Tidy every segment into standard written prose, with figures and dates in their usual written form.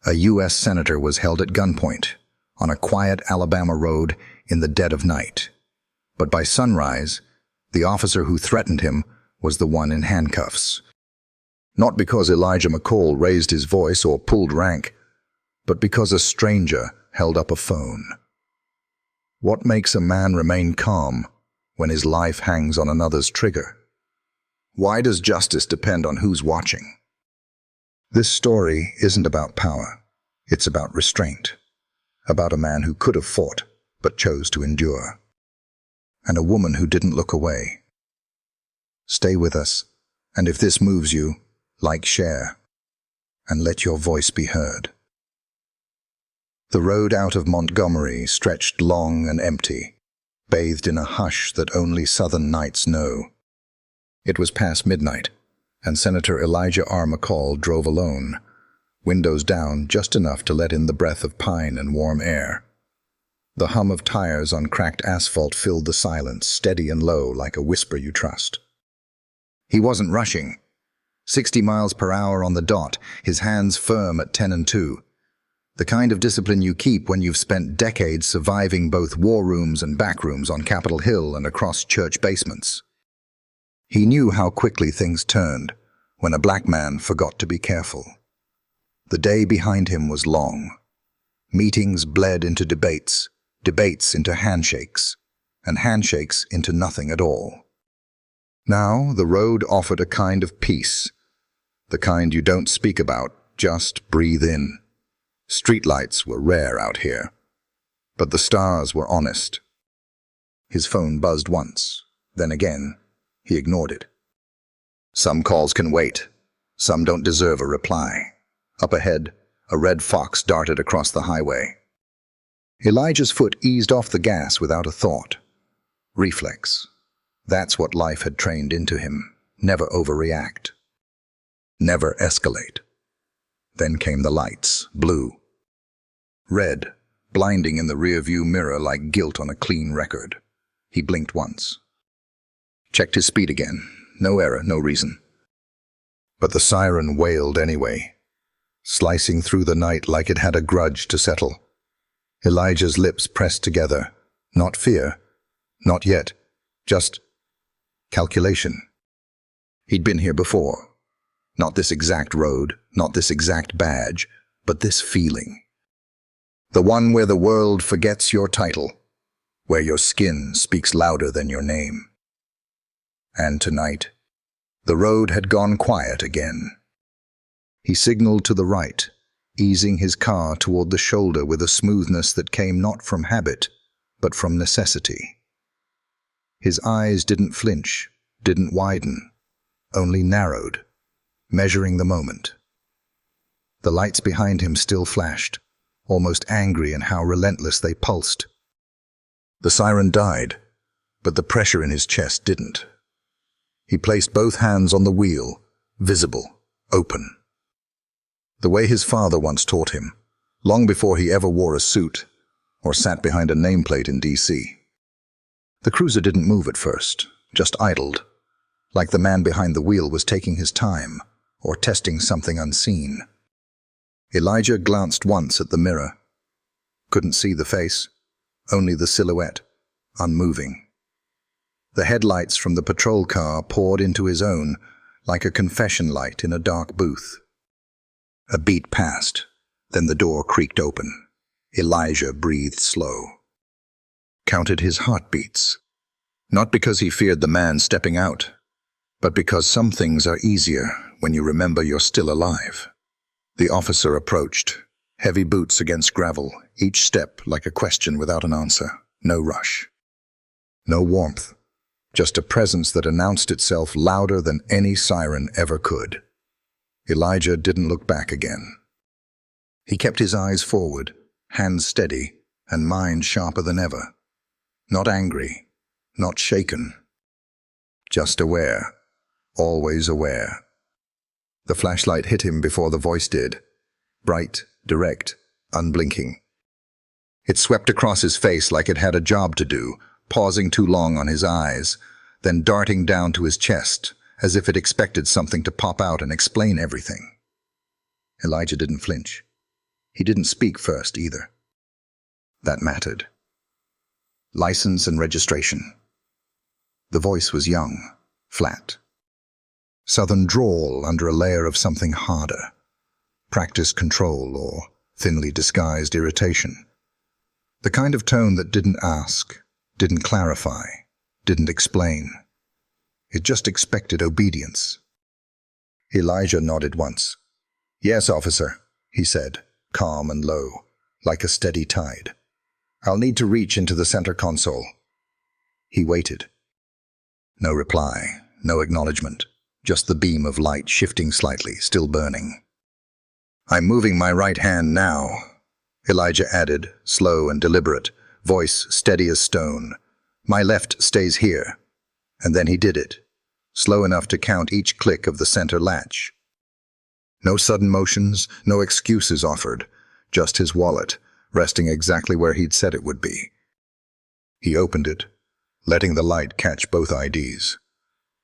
A U.S. senator was held at gunpoint on a quiet Alabama road in the dead of night. But by sunrise, the officer who threatened him was the one in handcuffs. Not because Elijah McCall raised his voice or pulled rank, but because a stranger held up a phone. What makes a man remain calm when his life hangs on another's trigger? Why does justice depend on who's watching? This story isn't about power. It's about restraint. About a man who could have fought, but chose to endure. And a woman who didn't look away. Stay with us, and if this moves you, like, share, and let your voice be heard. The road out of Montgomery stretched long and empty, bathed in a hush that only southern nights know. It was past midnight, and Senator Elijah R. McCall drove alone, windows down just enough to let in the breath of pine and warm air. The hum of tires on cracked asphalt filled the silence, steady and low like a whisper you trust. He wasn't rushing. 60 miles per hour on the dot, his hands firm at 10 and 2. The kind of discipline you keep when you've spent decades surviving both war rooms and back rooms on Capitol Hill and across church basements. He knew how quickly things turned when a black man forgot to be careful. The day behind him was long. Meetings bled into debates, debates into handshakes, and handshakes into nothing at all. Now the road offered a kind of peace, the kind you don't speak about, just breathe in. Streetlights were rare out here, but the stars were honest. His phone buzzed once, then again. He ignored it. Some calls can wait. Some don't deserve a reply. Up ahead, a red fox darted across the highway. Elijah's foot eased off the gas without a thought. Reflex. That's what life had trained into him. Never overreact. Never escalate. Then came the lights, blue. Red, blinding in the rearview mirror like guilt on a clean record. He blinked once. Checked his speed again. No error, no reason. But the siren wailed anyway, slicing through the night like it had a grudge to settle. Elijah's lips pressed together. Not fear. Not yet. Just calculation. He'd been here before. Not this exact road, not this exact badge, but this feeling. The one where the world forgets your title, where your skin speaks louder than your name. And tonight, the road had gone quiet again. He signaled to the right, easing his car toward the shoulder with a smoothness that came not from habit, but from necessity. His eyes didn't flinch, didn't widen, only narrowed, measuring the moment. The lights behind him still flashed, almost angry in how relentless they pulsed. The siren died, but the pressure in his chest didn't. He placed both hands on the wheel, visible, open. The way his father once taught him, long before he ever wore a suit or sat behind a nameplate in D.C. The cruiser didn't move at first, just idled, like the man behind the wheel was taking his time or testing something unseen. Elijah glanced once at the mirror. Couldn't see the face, only the silhouette, unmoving. The headlights from the patrol car poured into his own like a confession light in a dark booth. A beat passed, then the door creaked open. Elijah breathed slow. Counted his heartbeats. Not because he feared the man stepping out, but because some things are easier when you remember you're still alive. The officer approached, heavy boots against gravel, each step like a question without an answer. No rush. No warmth. Just a presence that announced itself louder than any siren ever could. Elijah didn't look back again. He kept his eyes forward, hands steady, and mind sharper than ever. Not angry, not shaken. Just aware, always aware. The flashlight hit him before the voice did. Bright, direct, unblinking. It swept across his face like it had a job to do, pausing too long on his eyes, then darting down to his chest, as if it expected something to pop out and explain everything. Elijah didn't flinch. He didn't speak first either. That mattered. License and registration. The voice was young, flat. Southern drawl under a layer of something harder. Practiced control or thinly disguised irritation. The kind of tone that didn't ask, didn't clarify, didn't explain. It just expected obedience. Elijah nodded once. "Yes, officer," he said, calm and low, like a steady tide. "I'll need to reach into the center console." He waited. No reply, no acknowledgement, just the beam of light shifting slightly, still burning. "I'm moving my right hand now," Elijah added, slow and deliberate, voice steady as stone. "My left stays here." And then he did it, slow enough to count each click of the center latch. No sudden motions, no excuses offered, just his wallet, resting exactly where he'd said it would be. He opened it, letting the light catch both IDs,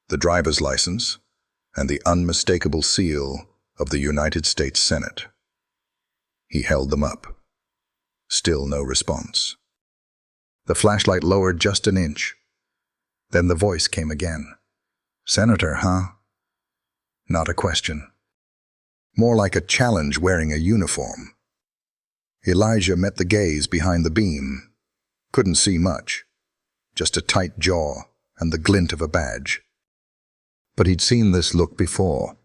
the driver's license and the unmistakable seal of the United States Senate. He held them up. Still no response. The flashlight lowered just an inch. Then the voice came again. "Senator, huh?" Not a question. More like a challenge wearing a uniform. Elijah met the gaze behind the beam. Couldn't see much. Just a tight jaw and the glint of a badge. But he'd seen this look before.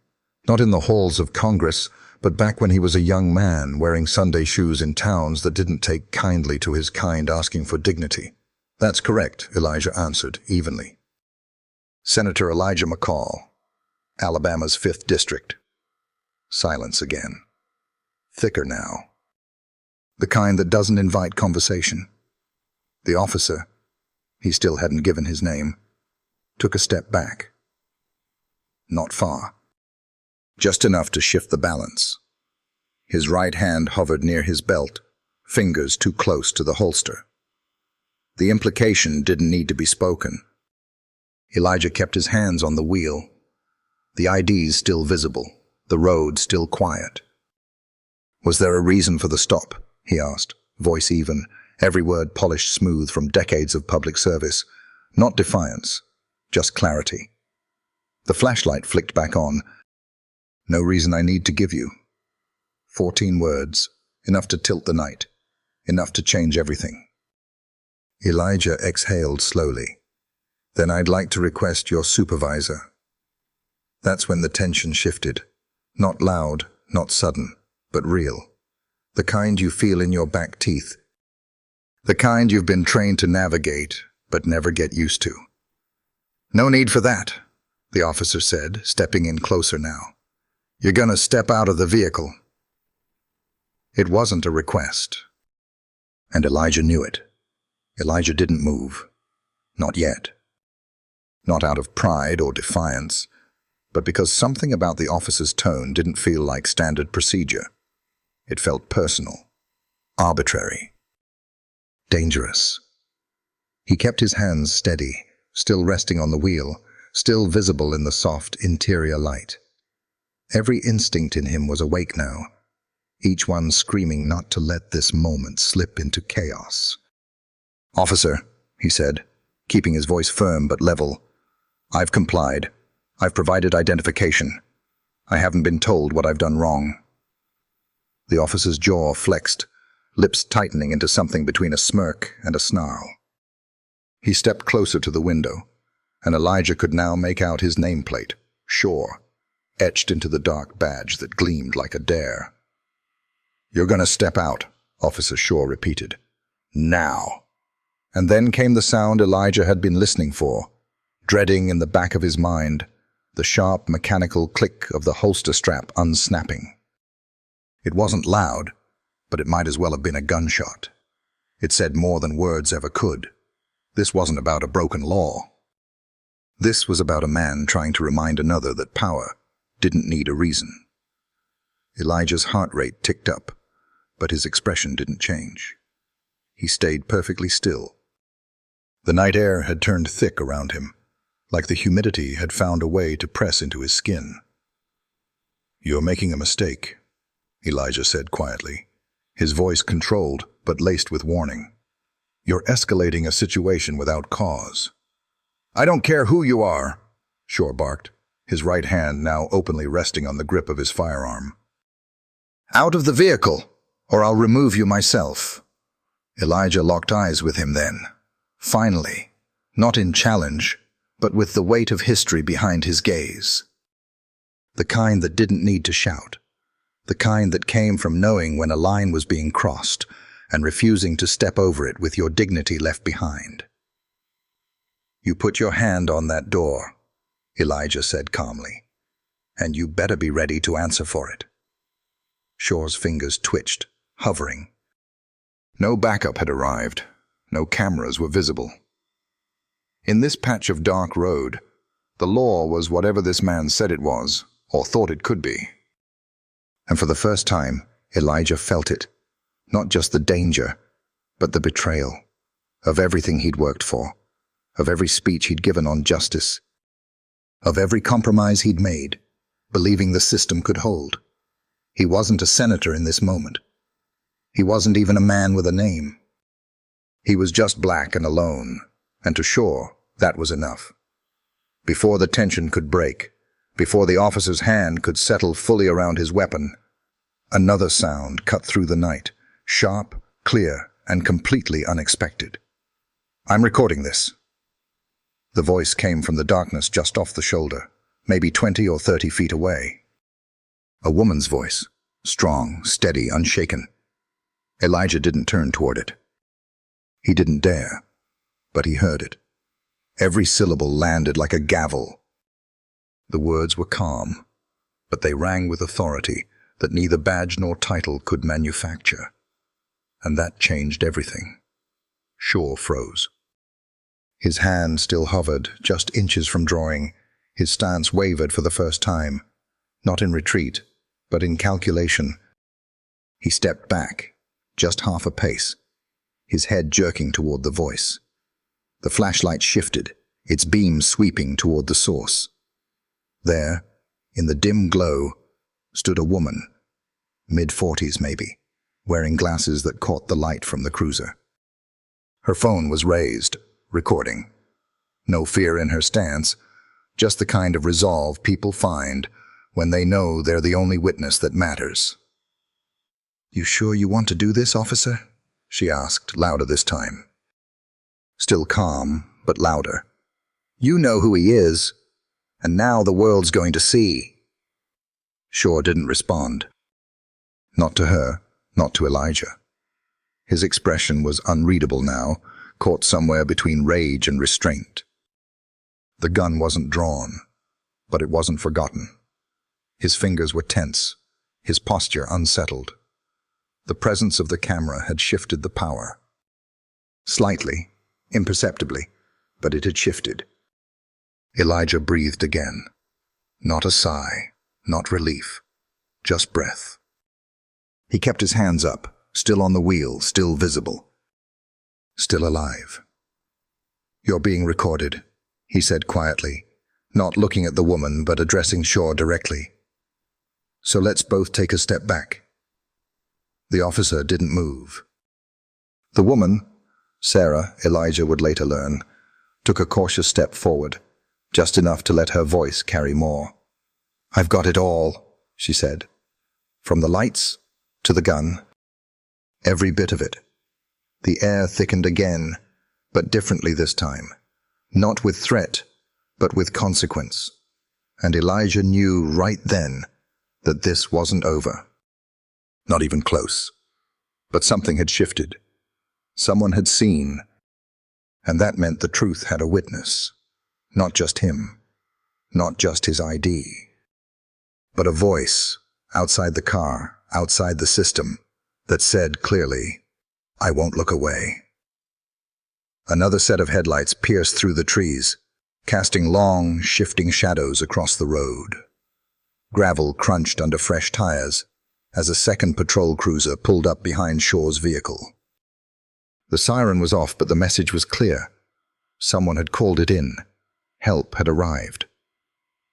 Not in the halls of Congress, but back when he was a young man wearing Sunday shoes in towns that didn't take kindly to his kind asking for dignity. "That's correct," Elijah answered evenly. "Senator Elijah McCall, Alabama's 5th District." Silence again. Thicker now. The kind that doesn't invite conversation. The officer, he still hadn't given his name, took a step back. Not far. Just enough to shift the balance. His right hand hovered near his belt, fingers too close to the holster. The implication didn't need to be spoken. Elijah kept his hands on the wheel. The IDs still visible, the road still quiet. "Was there a reason for the stop?" he asked, voice even, every word polished smooth from decades of public service. Not defiance, just clarity. The flashlight flicked back on. "No reason I need to give you." 14 words, enough to tilt the night, enough to change everything. Elijah exhaled slowly. "Then I'd like to request your supervisor." That's when the tension shifted. Not loud, not sudden, but real. The kind you feel in your back teeth. The kind you've been trained to navigate, but never get used to. "No need for that," the officer said, stepping in closer now. "You're gonna step out of the vehicle." It wasn't a request. And Elijah knew it. Elijah didn't move. Not yet. Not out of pride or defiance, but because something about the officer's tone didn't feel like standard procedure. It felt personal, arbitrary, dangerous. He kept his hands steady, still resting on the wheel, still visible in the soft interior light. Every instinct in him was awake now, each one screaming not to let this moment slip into chaos. "Officer," he said, keeping his voice firm but level, "I've complied. I've provided identification. I haven't been told what I've done wrong." The officer's jaw flexed, lips tightening into something between a smirk and a snarl. He stepped closer to the window, and Elijah could now make out his nameplate, Shore, etched into the dark badge that gleamed like a dare. "You're gonna step out," Officer Shore repeated. "Now." And then came the sound Elijah had been listening for, dreading in the back of his mind, the sharp mechanical click of the holster strap unsnapping. It wasn't loud, but it might as well have been a gunshot. It said more than words ever could. This wasn't about a broken law. This was about a man trying to remind another that power didn't need a reason. Elijah's heart rate ticked up, but his expression didn't change. He stayed perfectly still. The night air had turned thick around him, like the humidity had found a way to press into his skin. "You're making a mistake," Elijah said quietly. his voice controlled but laced with warning. "You're escalating a situation without cause." "I don't care who you are," Shore barked, his right hand now openly resting on the grip of his firearm. "Out of the vehicle, or I'll remove you myself." Elijah locked eyes with him then. Finally, not in challenge, but with the weight of history behind his gaze. The kind that didn't need to shout. The kind that came from knowing when a line was being crossed and refusing to step over it with your dignity left behind. "You put your hand on that door," Elijah said calmly, "and you better be ready to answer for it." Shore's fingers twitched, hovering. No backup had arrived. No cameras were visible. In this patch of dark road, the law was whatever this man said it was, or thought it could be. And for the first time, Elijah felt it. Not just the danger, but the betrayal of everything he'd worked for, of every speech he'd given on justice, of every compromise he'd made, believing the system could hold. He wasn't a senator in this moment. He wasn't even a man with a name. He was just black and alone, and to Shore, that was enough. Before the tension could break, before the officer's hand could settle fully around his weapon, another sound cut through the night, sharp, clear, and completely unexpected. "I'm recording this." The voice came from the darkness just off the shoulder, maybe 20 or 30 feet away. A woman's voice, strong, steady, unshaken. Elijah didn't turn toward it. He didn't dare, but he heard it. Every syllable landed like a gavel. The words were calm, but they rang with authority that neither badge nor title could manufacture. And that changed everything. Shore froze. His hand still hovered, just inches from drawing. His stance wavered for the first time, not in retreat, but in calculation. He stepped back, just half a pace, his head jerking toward the voice. The flashlight shifted, its beam sweeping toward the source. There, in the dim glow, stood a woman, mid-40s maybe, wearing glasses that caught the light from the cruiser. Her phone was raised, recording. No fear in her stance, just the kind of resolve people find when they know they're the only witness that matters. "You sure you want to do this, officer?" she asked, louder this time. Still calm, but louder. "You know who he is, and now the world's going to see." Shore didn't respond. Not to her, not to Elijah. His expression was unreadable now, caught somewhere between rage and restraint. The gun wasn't drawn, but it wasn't forgotten. His fingers were tense, his posture unsettled. The presence of the camera had shifted the power. Slightly, imperceptibly, but it had shifted. Elijah breathed again. Not a sigh, not relief, just breath. He kept his hands up, still on the wheel, still visible, still alive. "You're being recorded," he said quietly, not looking at the woman but addressing Shore directly. "So let's both take a step back." The officer didn't move. The woman, Sarah, Elijah would later learn, took a cautious step forward, just enough to let her voice carry more. "I've got it all," she said. "From the lights to the gun. Every bit of it." The air thickened again, but differently this time. Not with threat, but with consequence. And Elijah knew right then that this wasn't over. Not even close. But something had shifted. Someone had seen. And that meant the truth had a witness. Not just him. Not just his ID. But a voice, outside the car, outside the system, that said clearly, "I won't look away." Another set of headlights pierced through the trees, casting long, shifting shadows across the road. Gravel crunched under fresh tires as a second patrol cruiser pulled up behind Shore's vehicle. The siren was off, but the message was clear. Someone had called it in. Help had arrived.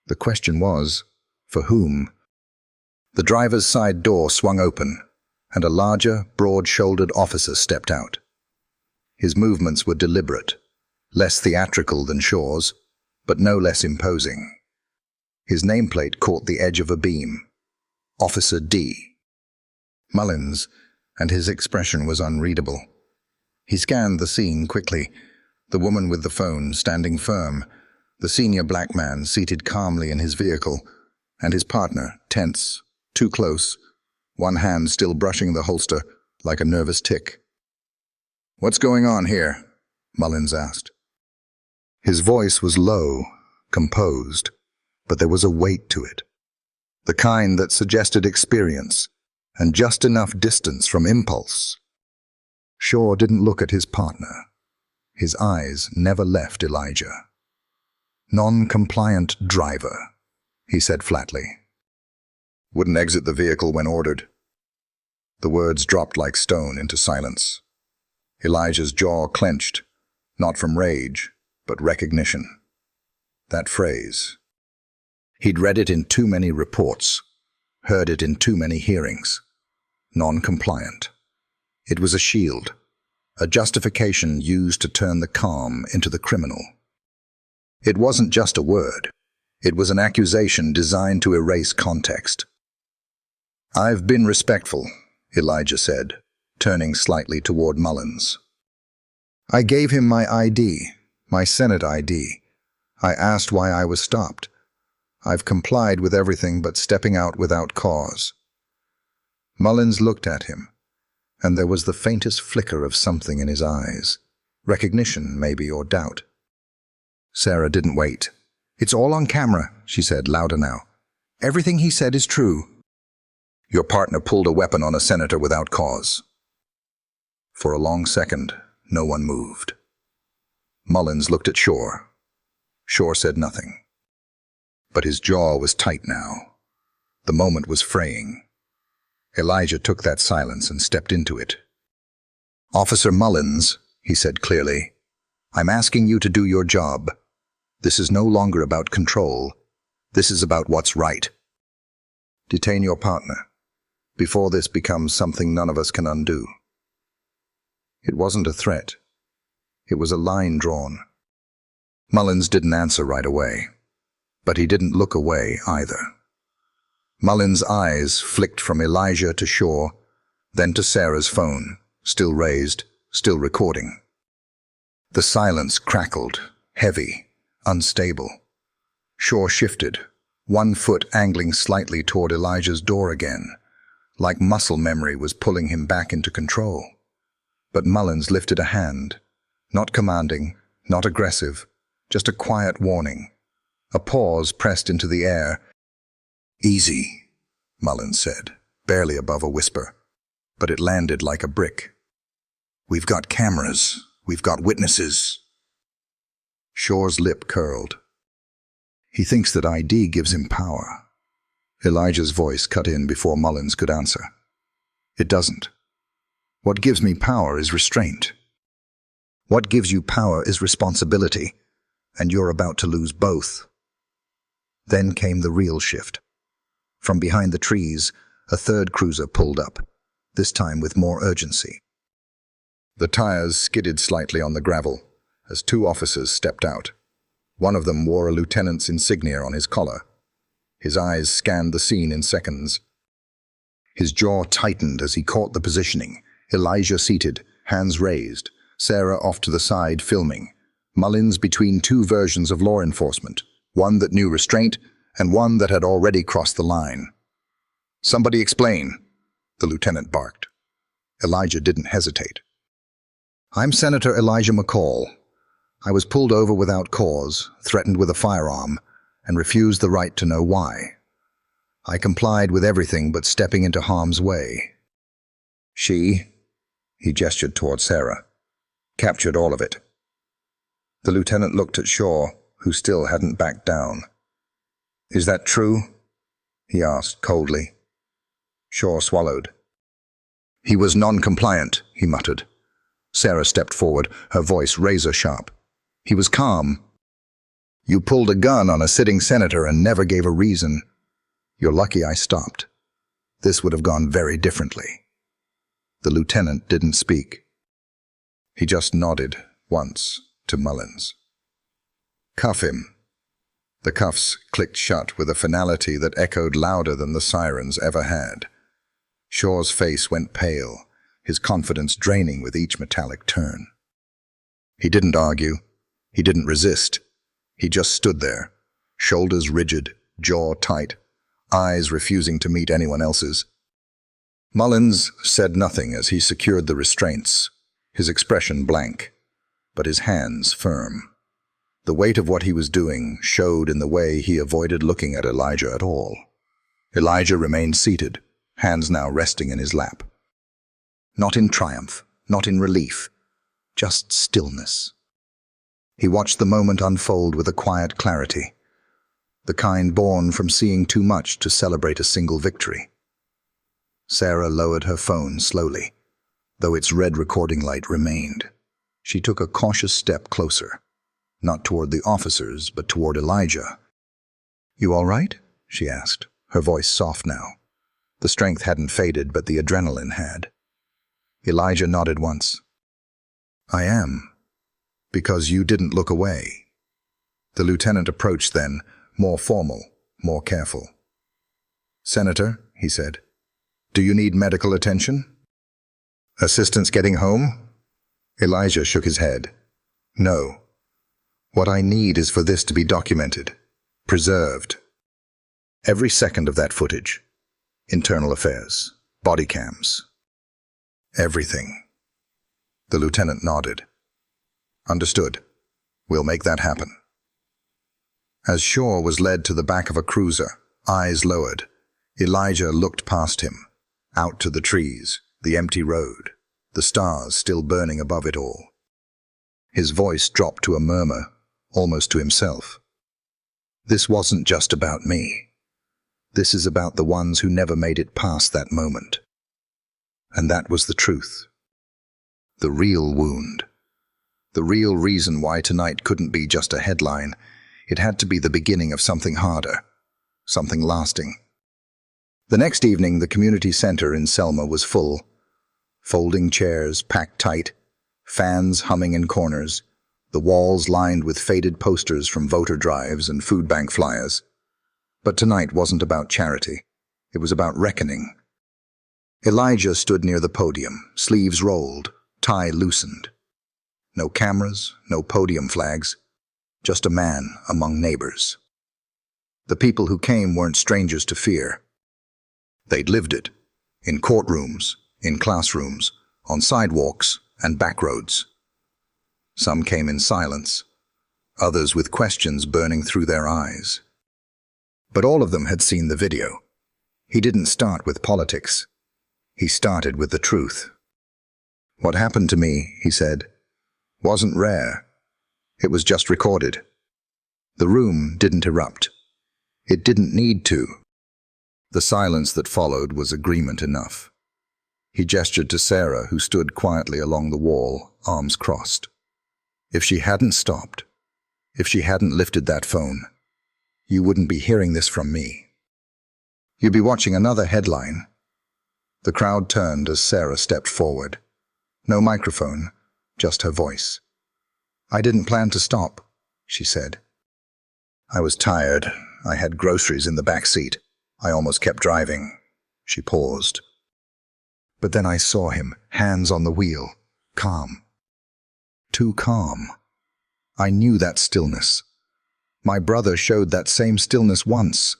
The question was, for whom? The driver's side door swung open. and a larger, broad-shouldered officer stepped out. His movements were deliberate, less theatrical than Shaw's, but no less imposing. His nameplate caught the edge of a beam. Officer D. Mullins, and his expression was unreadable. He scanned the scene quickly, the woman with the phone standing firm, the senior black man seated calmly in his vehicle, and his partner, tense, too close, one hand still brushing the holster like a nervous tick. "What's going on here?" Mullins asked. His voice was low, composed, but there was a weight to it, the kind that suggested experience and just enough distance from impulse. Shaw didn't look at his partner. His eyes never left Elijah. "Non-compliant driver," he said flatly. "Wouldn't exit the vehicle when ordered." The words dropped like stone into silence. Elijah's jaw clenched, not from rage, but recognition. That phrase. He'd read it in too many reports, heard it in too many hearings. Non-compliant. It was a shield, a justification used to turn the calm into the criminal. It wasn't just a word. It was an accusation designed to erase context. "I've been respectful," Elijah said, turning slightly toward Mullins. "I gave him my ID, my Senate ID. I asked why I was stopped. I've complied with everything but stepping out without cause." Mullins looked at him, and there was the faintest flicker of something in his eyes. Recognition, maybe, or doubt. Sarah didn't wait. "It's all on camera," she said, louder now. "Everything he said is true." "Your partner pulled a weapon on a senator without cause." For a long second, no one moved. Mullins looked at Shaw. Shaw said nothing. But his jaw was tight now. The moment was fraying. Elijah took that silence and stepped into it. "Officer Mullins," he said clearly, "I'm asking you to do your job. This is no longer about control. This is about what's right. Detain your partner, before this becomes something none of us can undo." It wasn't a threat. It was a line drawn. Mullins didn't answer right away, but he didn't look away either. Mullins' eyes flicked from Elijah to Shaw, then to Sarah's phone, still raised, still recording. The silence crackled, heavy, unstable. Shaw shifted, one foot angling slightly toward Elijah's door again, like muscle memory was pulling him back into control. But Mullins lifted a hand, not commanding, not aggressive, just a quiet warning. A pause pressed into the air. "Easy," Mullins said, barely above a whisper, but it landed like a brick. "We've got cameras. We've got witnesses." Shaw's lip curled. "He thinks that ID gives him power." Elijah's voice cut in before Mullins could answer. "It doesn't. What gives me power is restraint. What gives you power is responsibility, and you're about to lose both." Then came the real shift. From behind the trees, a third cruiser pulled up, this time with more urgency. The tires skidded slightly on the gravel as two officers stepped out. One of them wore a lieutenant's insignia on his collar. His eyes scanned the scene in seconds. His jaw tightened as he caught the positioning. Elijah seated, hands raised, Sarah off to the side filming. Mullins between two versions of law enforcement, one that knew restraint and one that had already crossed the line. "Somebody explain," the lieutenant barked. Elijah didn't hesitate. "I'm Senator Elijah McCall. I was pulled over without cause, threatened with a firearm, and refused the right to know why. I complied with everything but stepping into harm's way. She," he gestured toward Sarah, "captured all of it." The lieutenant looked at Shaw, who still hadn't backed down. "Is that true?" he asked coldly. Shaw swallowed. "He was non-compliant," he muttered. Sarah stepped forward, her voice razor-sharp. "He was calm. You pulled a gun on a sitting senator and never gave a reason. You're lucky I stopped. This would have gone very differently." The lieutenant didn't speak. He just nodded once to Mullins. "Cuff him." The cuffs clicked shut with a finality that echoed louder than the sirens ever had. Shaw's face went pale, his confidence draining with each metallic turn. He didn't argue. He didn't resist. He just stood there, shoulders rigid, jaw tight, eyes refusing to meet anyone else's. Mullins said nothing as he secured the restraints, his expression blank, but his hands firm. The weight of what he was doing showed in the way he avoided looking at Elijah at all. Elijah remained seated, hands now resting in his lap. Not in triumph, not in relief, just stillness. He watched the moment unfold with a quiet clarity, the kind born from seeing too much to celebrate a single victory. Sarah lowered her phone slowly, though its red recording light remained. She took a cautious step closer, not toward the officers, but toward Elijah. "You all right?" she asked, her voice soft now. The strength hadn't faded, but the adrenaline had. Elijah nodded once. "I am, because you didn't look away." The lieutenant approached then, more formal, more careful. "Senator," he said, "do you need medical attention? Assistance getting home?" Elijah shook his head. "No. What I need is for this to be documented, preserved. Every second of that footage. Internal affairs, body cams. Everything." The lieutenant nodded. "Understood. We'll make that happen." As Shaw was led to the back of a cruiser, eyes lowered, Elijah looked past him, out to the trees, the empty road, the stars still burning above it all. His voice dropped to a murmur, almost to himself. "This wasn't just about me. This is about the ones who never made it past that moment." And that was the truth. The real wound. The real reason why tonight couldn't be just a headline. It had to be the beginning of something harder, something lasting. The next evening, the community center in Selma was full. Folding chairs packed tight, fans humming in corners, the walls lined with faded posters from voter drives and food bank flyers. But tonight wasn't about charity. It was about reckoning. Elijah stood near the podium, sleeves rolled, tie loosened. No cameras, no podium flags, just a man among neighbors. The people who came weren't strangers to fear. They'd lived it, in courtrooms, in classrooms, on sidewalks and back roads. Some came in silence, others with questions burning through their eyes. But all of them had seen the video. He didn't start with politics. He started with the truth. "What happened to me," he said, "wasn't rare. It was just recorded." The room didn't erupt. It didn't need to. The silence that followed was agreement enough. He gestured to Sarah, who stood quietly along the wall, arms crossed. If she hadn't stopped, if she hadn't lifted that phone, you wouldn't be hearing this from me. You'd be watching another headline. The crowd turned as Sarah stepped forward. No microphone, just her voice. "I didn't plan to stop," she said. "I was tired. I had groceries in the back seat. I almost kept driving." She paused. "But then I saw him, hands on the wheel, calm. Too calm. I knew that stillness. My brother showed that same stillness once,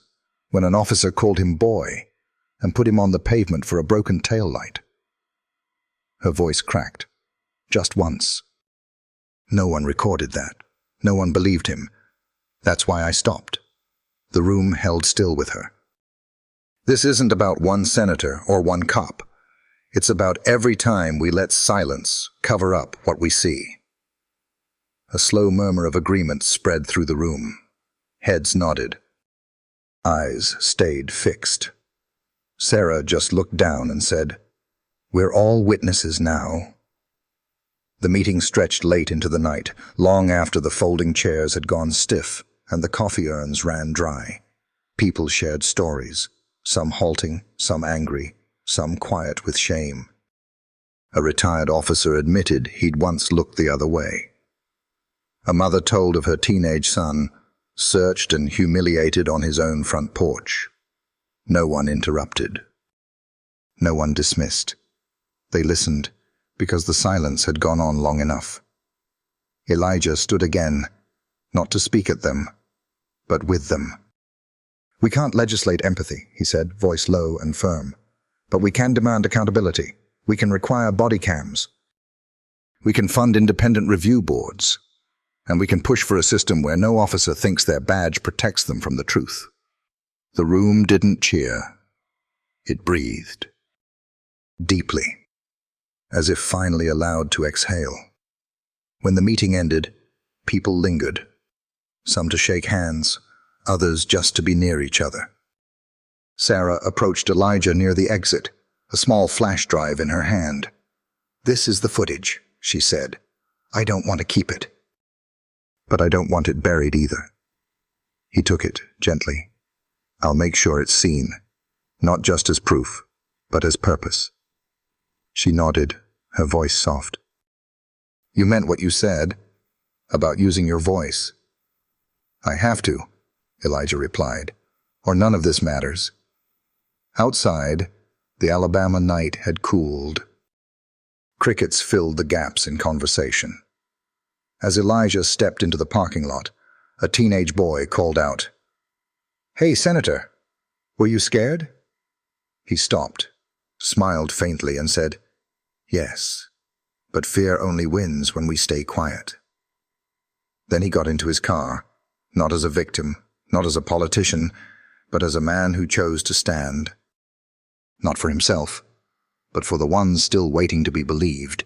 when an officer called him boy and put him on the pavement for a broken taillight." Her voice cracked. "Just once. No one recorded that. No one believed him. That's why I stopped." The room held still with her. This isn't about one senator or one cop. It's about every time we let silence cover up what we see. A slow murmur of agreement spread through the room. Heads nodded. Eyes stayed fixed. Sarah just looked down and said, "We're all witnesses now." The meeting stretched late into the night, long after the folding chairs had gone stiff and the coffee urns ran dry. People shared stories, some halting, some angry, some quiet with shame. A retired officer admitted he'd once looked the other way. A mother told of her teenage son, searched and humiliated on his own front porch. No one interrupted. No one dismissed. They listened, because the silence had gone on long enough. Elijah stood again, not to speak at them, but with them. "We can't legislate empathy," he said, voice low and firm. "But we can demand accountability. We can require body cams. We can fund independent review boards. And we can push for a system where no officer thinks their badge protects them from the truth." The room didn't cheer. It breathed. Deeply, as if finally allowed to exhale. When the meeting ended, people lingered. Some to shake hands, others just to be near each other. Sarah approached Elijah near the exit, a small flash drive in her hand. "This is the footage," she said. "I don't want to keep it. But I don't want it buried either." He took it gently. "I'll make sure it's seen, not just as proof, but as purpose." She nodded, her voice soft. "You meant what you said, about using your voice." "I have to," Elijah replied, "or none of this matters." Outside, the Alabama night had cooled. Crickets filled the gaps in conversation. As Elijah stepped into the parking lot, a teenage boy called out, "Hey, Senator, were you scared?" He stopped, smiled faintly, and said, "Yes, but fear only wins when we stay quiet." Then he got into his car, not as a victim, not as a politician, but as a man who chose to stand. Not for himself, but for the ones still waiting to be believed.